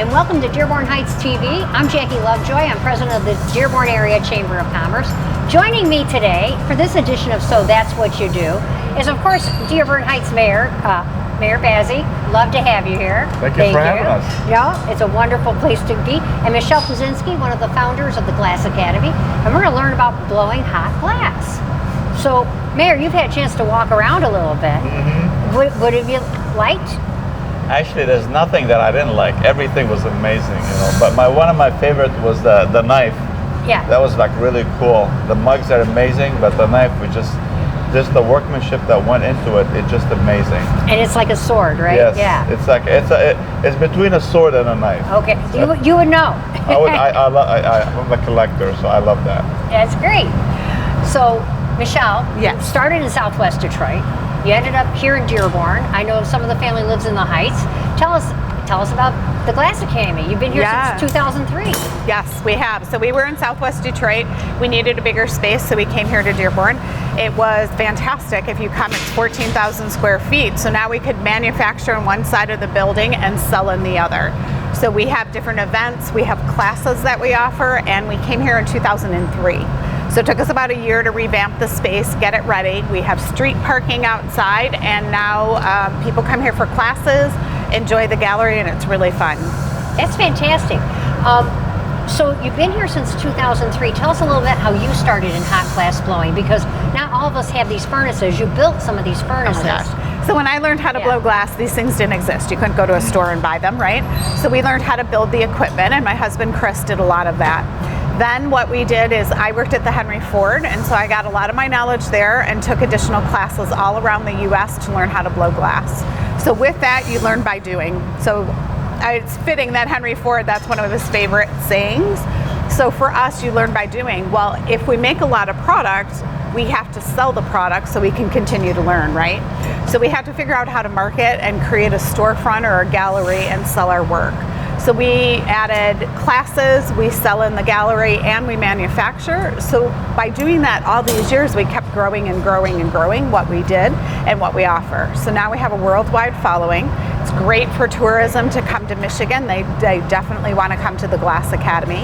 and welcome to Dearborn Heights TV. I'm Jackie Lovejoy. I'm president of the Dearborn Area Chamber of Commerce. Joining me today for this edition of So That's What You Do is, of course, Dearborn Heights Mayor, Mayor Bazzi. Love to have you here. Thank you for having us. Yeah, it's a wonderful place to be. And Michelle Plucinsky, one of the founders of the Glass Academy, and we're going to learn about blowing hot glass. So, Mayor, you've had a chance to walk around a little bit. Mm-hmm. What have you liked? Actually, there's nothing that I didn't like. Everything was amazing, you know. But one of my favorites was the knife. Yeah. That was like really cool. The mugs are amazing, but the knife was just the workmanship that went into it. It's just amazing. And it's like a sword, right? Yes. Yeah. It's like it's between a sword and a knife. Okay. You would know. I'm a collector, so I love that. That's great. So, Michelle, yes. You started in Southwest Detroit. You ended up here in Dearborn. I know some of the family lives in the Heights. Tell us about the Glass Academy. You've been here since 2003. Yes, we have. So we were in Southwest Detroit. We needed a bigger space, so we came here to Dearborn. It was fantastic. If you come, it's 14,000 square feet. So now we could manufacture on one side of the building and sell in the other. So we have different events, we have classes that we offer, and we came here in 2003. So it took us about a year to revamp the space, get it ready. We have street parking outside, and now people come here for classes, enjoy the gallery, and it's really fun. That's fantastic. So you've been here since 2003. Tell us a little bit how you started in hot glass blowing, because not all of us have these furnaces. You built some of these furnaces. Oh my gosh. So when I learned how to blow glass, these things didn't exist. You couldn't go to a store and buy them, right? So we learned how to build the equipment, and my husband Chris did a lot of that. Then what we did is I worked at the Henry Ford, and so I got a lot of my knowledge there and took additional classes all around the U.S. to learn how to blow glass. So with that, you learn by doing. So it's fitting that Henry Ford, that's one of his favorite sayings. So for us, you learn by doing. Well, if we make a lot of products, we have to sell the product so we can continue to learn, right? So we have to figure out how to market and create a storefront or a gallery and sell our work. So we added classes, we sell in the gallery, and we manufacture. So by doing that all these years, we kept growing and growing and growing what we did and what we offer. So now we have a worldwide following. It's great for tourism to come to Michigan. They definitely want to come to the Glass Academy.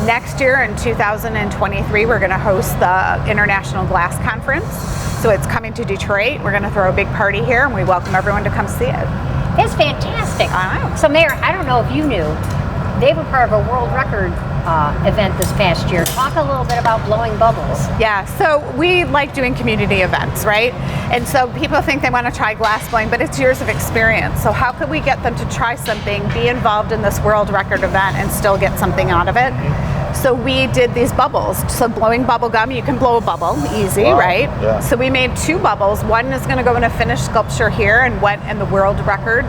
Next year in 2023, we're going to host the International Glass Conference. So it's coming to Detroit. We're going to throw a big party here, and we welcome everyone to come see it. That's fantastic. I know. So, Mayor, I don't know if you knew, they were part of a world record event this past year. Talk a little bit about blowing bubbles. Yeah, so we like doing community events, right? And so people think they want to try glass blowing, but it's years of experience. So how could we get them to try something, be involved in this world record event, and still get something out of it? So we did these bubbles. So blowing bubble gum, you can blow a bubble, easy, right? Yeah. So we made 2 bubbles. One is going to go in a finished sculpture here and went in the world record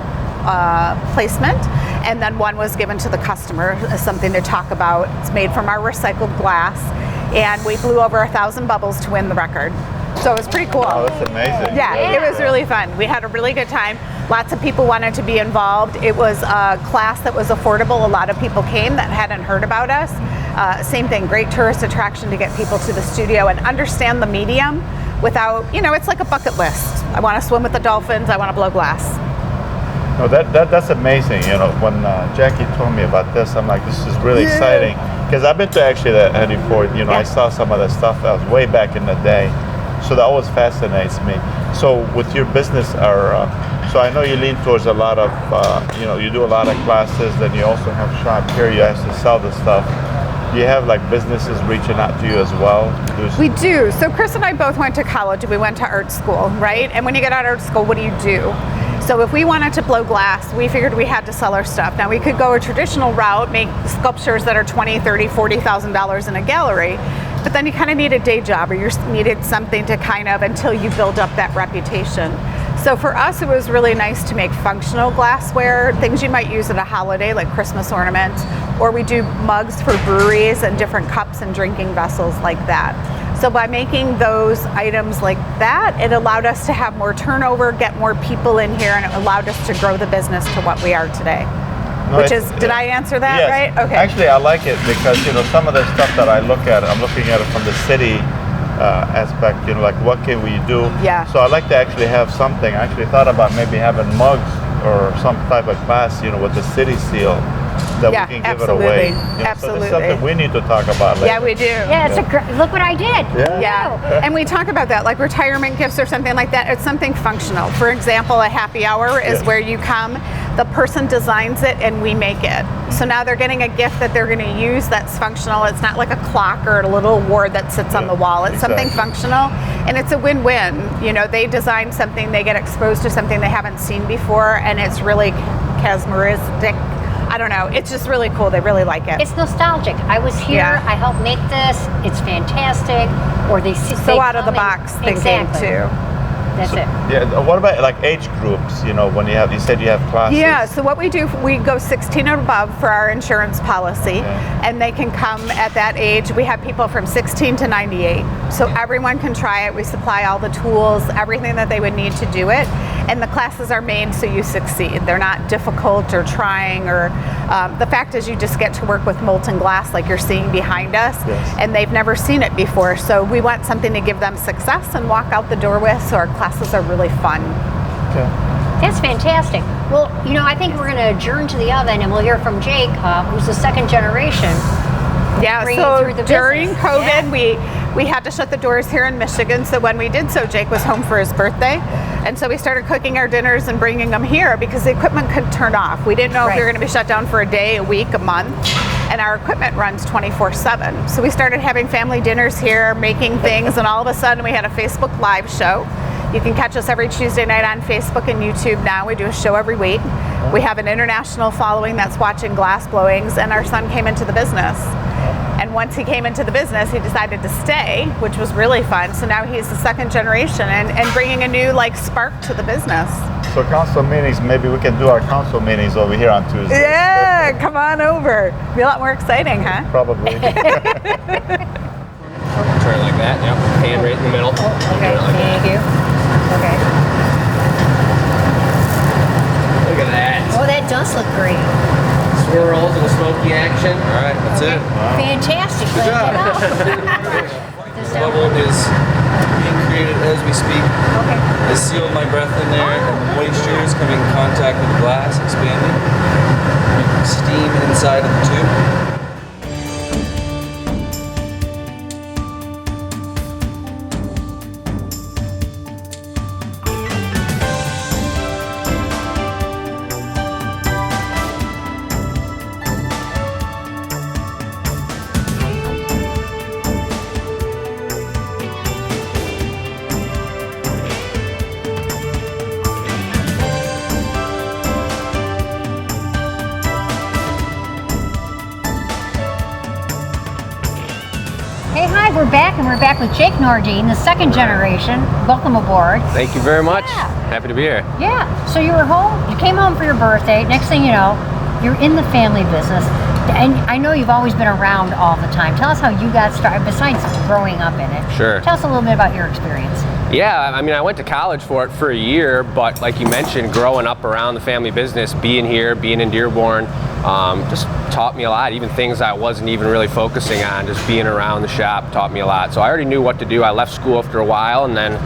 placement. And then one was given to the customer as something to talk about. It's made from our recycled glass. And we blew over 1,000 bubbles to win the record. So it was pretty cool. Oh, that's amazing. Yeah, it was really fun. We had a really good time. Lots of people wanted to be involved. It was a class that was affordable. A lot of people came that hadn't heard about us. Same thing, great tourist attraction to get people to the studio and understand the medium without, it's like a bucket list. I want to swim with the dolphins. I want to blow glass. No, that's amazing. When Jackie told me about this, I'm like, this is really exciting. Because I've been to actually the Henry Ford. I saw some of the stuff that was way back in the day. So that always fascinates me. So with your business, so I know you lean towards a lot of, you do a lot of classes, then you also have shop here, you have to sell the stuff. Do you have like businesses reaching out to you as well? We do. So Chris and I both went to college. We went to art school, right? And when you get out of art school, what do? So if we wanted to blow glass, we figured we had to sell our stuff. Now we could go a traditional route, make sculptures that are $20,000, $30,000, $40,000 in a gallery, but then you kind of need a day job, or you needed something to until you build up that reputation. So for us, it was really nice to make functional glassware, things you might use at a holiday, like Christmas ornaments, or we do mugs for breweries and different cups and drinking vessels like that. So by making those items like that, it allowed us to have more turnover, get more people in here, and it allowed us to grow the business to what we are today. No, did I answer that yes. right? Okay. Actually, I like it because, some of the stuff that I look at, I'm looking at it from the city aspect, like what can we do? Yeah. So I like to actually have something. I actually thought about maybe having mugs or some type of glass, with the city seal. that Yeah, we can give absolutely. it away. You know, Absolutely. So it's something we need to talk about later. Yeah, we do. Yeah, it's look what I did. Yeah. Yeah, and we talk about that, like retirement gifts or something like that. It's something functional. For example, a happy hour is Yes. where you come, the person designs it, and we make it. So now they're getting a gift that they're going to use that's functional. It's not like a clock or a little award that sits on the wall. It's something Exactly. functional, and it's a win-win. You know, they design something, they get exposed to something they haven't seen before, and it's really charismatic. I don't know. It's just really cool. They really like it. It's nostalgic. I was here. Yeah. I helped make this. It's fantastic. Or they see so out of the box thinking exactly. too. That's it. Yeah. What about like age groups? You know, when you said you have classes. Yeah, so what we do, we go 16 and above for our insurance policy, and they can come at that age. We have people from 16 to 98, so everyone can try it. We supply all the tools, everything that they would need to do it, and the classes are made so you succeed. They're not difficult or trying, or the fact is you just get to work with molten glass like you're seeing behind us, Yes. and they've never seen it before, so we want something to give them success and walk out the door with, so our classes are really fun. Okay. That's fantastic. Well, you know, I think we're going to adjourn to the oven and we'll hear from Jake, who's the second generation. Yeah, bringing so through the during business. COVID, Yeah. we had to shut the doors here in Michigan. So when we did so, Jake was home for his birthday. And so we started cooking our dinners and bringing them here because the equipment couldn't turn off. We didn't know if we were Right. going to be shut down for a day, a week, a month. And our equipment runs 24/7. So we started having family dinners here, making things, and all of a sudden we had a Facebook Live show. You can catch us every Tuesday night on Facebook and YouTube now. We do a show every week. We have an international following that's watching glass blowings, and our son came into the business. And once he came into the business, he decided to stay, which was really fun. So now he's the second generation and bringing a new spark to the business. So council meetings, maybe we can do our council meetings over here on Tuesday. Yeah, come on over. Be a lot more exciting, huh? Probably. Turn it like that, yep. Hand right in the middle. Okay, Turn it like thank you. Okay. that. Look at that. Oh, that does look great. Swirls and smoky action. All right, that's it. Fantastic. Good job. This down. Bubble is being created as we speak. Okay. I sealed my breath in there, and the moisture is coming in contact with the glass, expanding. Steam inside of the tube. Hey, hi, we're back, and we're back with Jake Nordin, the second generation. Welcome aboard. Thank you very much. Yeah. Happy to be here. Yeah, so you were home, you came home for your birthday. Next thing you know, you're in the family business. And I know you've always been around all the time. Tell us how you got started, besides growing up in it. Sure. Tell us a little bit about your experience. Yeah, I mean, I went to college for it for a year, but like you mentioned, growing up around the family business, being here, being in Dearborn, just taught me a lot. Even things I wasn't even really focusing on, just being around the shop taught me a lot. So I already knew what to do. I left school after a while, and then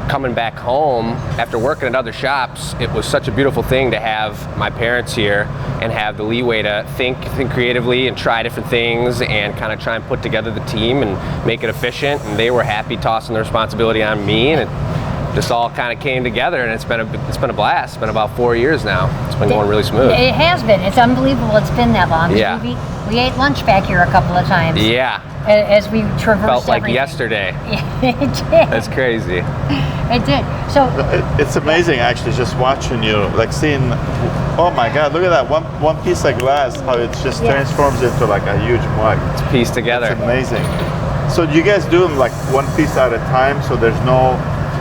coming back home after working at other shops, it was such a beautiful thing to have my parents here and have the leeway to think creatively and try different things and kind of try and put together the team and make it efficient. And they were happy tossing the responsibility on me, and it just all kind of came together, and it's been a blast. It's been about 4 years now. It's been going really smooth. It has been. It's unbelievable it's been that long. Yeah. We ate lunch back here a couple of times. Yeah, As we traversed felt like everything. yesterday. It did. That's crazy. It did. So It's amazing actually just watching you, like seeing, oh my God, look at that one piece of glass, how it just Yeah. transforms into like a huge mug. It's pieced together. It's amazing. So you guys do them like one piece at a time, so there's no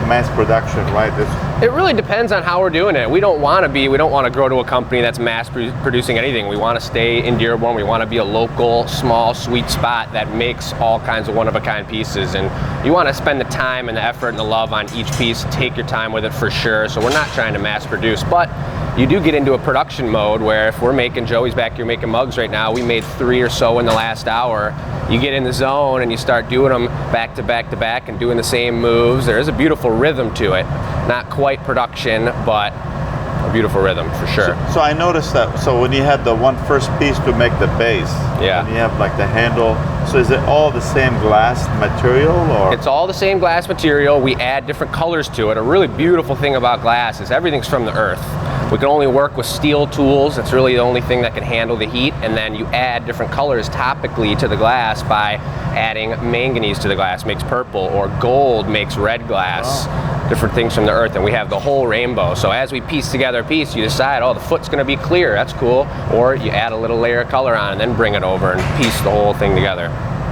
mass production, right? It really depends on how we're doing it. We don't want to grow to a company that's mass producing anything. We want to stay in Dearborn. We want to be a local, small, sweet spot that makes all kinds of one-of-a-kind pieces. And you want to spend the time and the effort and the love on each piece, take your time with it for sure. So we're not trying to mass produce, but you do get into a production mode where if we're making, Joey's back here making mugs right now, we made 3 or so in the last hour. You get in the zone and you start doing them back to back to back and doing the same moves. There is a beautiful rhythm to it. Not quite production, but a beautiful rhythm for sure. So I noticed that. So when you had the first piece to make the base, Yeah. and you have like the handle. So is it all the same glass material, or? It's all the same glass material. We add different colors to it. A really beautiful thing about glass is everything's from the earth. We can only work with steel tools. It's really the only thing that can handle the heat. And then you add different colors topically to the glass by adding manganese to the glass, makes purple, or gold makes red glass. Different things from the earth, and we have the whole rainbow. So as we piece together a piece, you decide, oh, the foot's gonna be clear, that's cool. Or you add a little layer of color on and then bring it over and piece the whole thing together.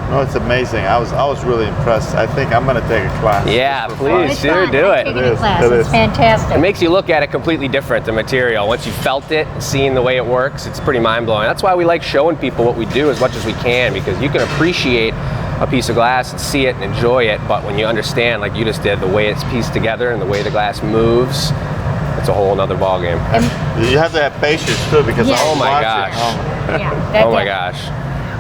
No, it's amazing. I was really impressed. I think I'm gonna take a class. Yeah, just for please. fun. It's Sure, fun. do I've it. taken It a is. class. It It's is. fantastic. It makes you look at it completely different, the material. Once you felt it, seeing the way it works, it's pretty mind-blowing. That's why we like showing people what we do as much as we can, because you can appreciate a piece of glass and see it and enjoy it, but when you understand, like you just did, the way it's pieced together and the way the glass moves, it's a whole nother ballgame. You have to have patience too, because Yeah. I was Oh my watching. gosh. Yeah, Oh my gosh.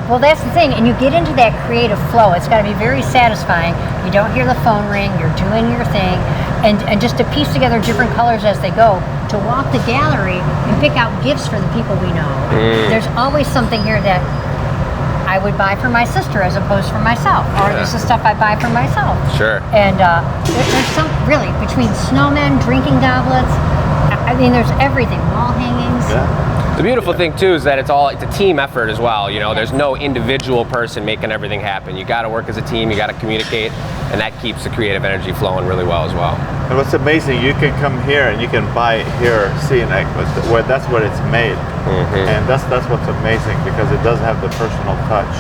Well, that's the thing, and you get into that creative flow. It's got to be very satisfying. You don't hear the phone ring. You're doing your thing, and just to piece together different colors as they go. To walk the gallery and pick out gifts for the people we know. There's always something here that I would buy for my sister as opposed for myself, or Yeah. this is stuff I buy for myself. Sure. And there's some really between snowmen, drinking goblets. I mean, there's everything. Wall hangings. Yeah. The beautiful thing too is that it's a team effort as well. You know, there's no individual person making everything happen. You got to work as a team. You got to communicate, and that keeps the creative energy flowing really well as well. And what's amazing, you can come here and you can buy it here, seeing like where that's where it's made, and that's what's amazing, because it does have the personal touch,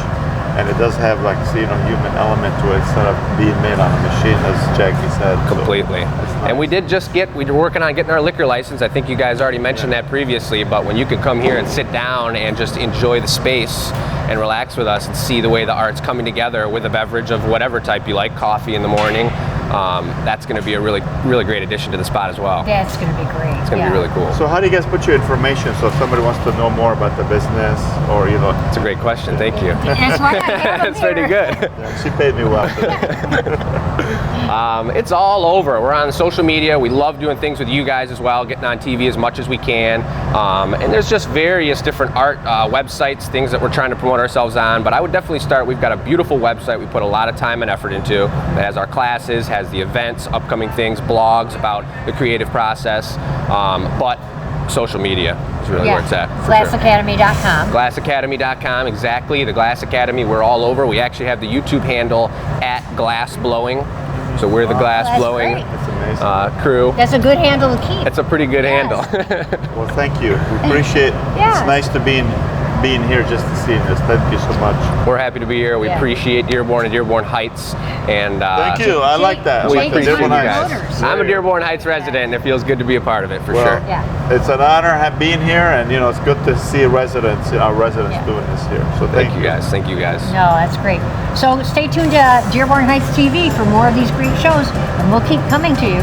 and it does have like human element to it instead of being made on a machine, as Jackie said. So Completely. it's nice. And we were working on getting our liquor license. I think you guys already mentioned that previously, but when you could come here and sit down and just enjoy the space and relax with us and see the way the art's coming together with a beverage of whatever type you like, coffee in the morning, that's going to be a really, really great addition to the spot as well. That's going to be great. It's going to be really cool. So how do you guys put your information? So if somebody wants to know more about the business, or It's a great question. Thank you. That's why I have 'em That's pretty here. good. yeah, she paid me well. It's all over. We're on social media. We love doing things with you guys as well, getting on TV as much as we can. And there's just various different art websites, things that we're trying to promote ourselves on. But I would definitely start. We've got a beautiful website we put a lot of time and effort into. That has our classes, has the events, upcoming things, blogs about the creative process. But social media is really where it's at. for sure. GlassAcademy.com. GlassAcademy.com, exactly. The Glass Academy, we're all over. We actually have the YouTube handle @GlassBlowing. So we're the glass That's blowing great. That's amazing. crew. That's a good handle to keep. It's a pretty good Yes. handle. Well, thank you. We appreciate. Yeah. It's nice to be being here just to see this. Thank you so much. We're happy to be here. We Yeah. appreciate Dearborn and Dearborn Heights. And Thank you. I like that. I We like the appreciate you Dearborn guys. Heights. I'm a Dearborn Heights resident, and it feels good to be a part of it for Well, sure. Yeah. It's an honor being here, and it's good to see our residents Yeah. doing this here. So Thank you guys. Thank you guys. No, that's great. So stay tuned to Dearborn Heights TV for more of these great shows, and we'll keep coming to you.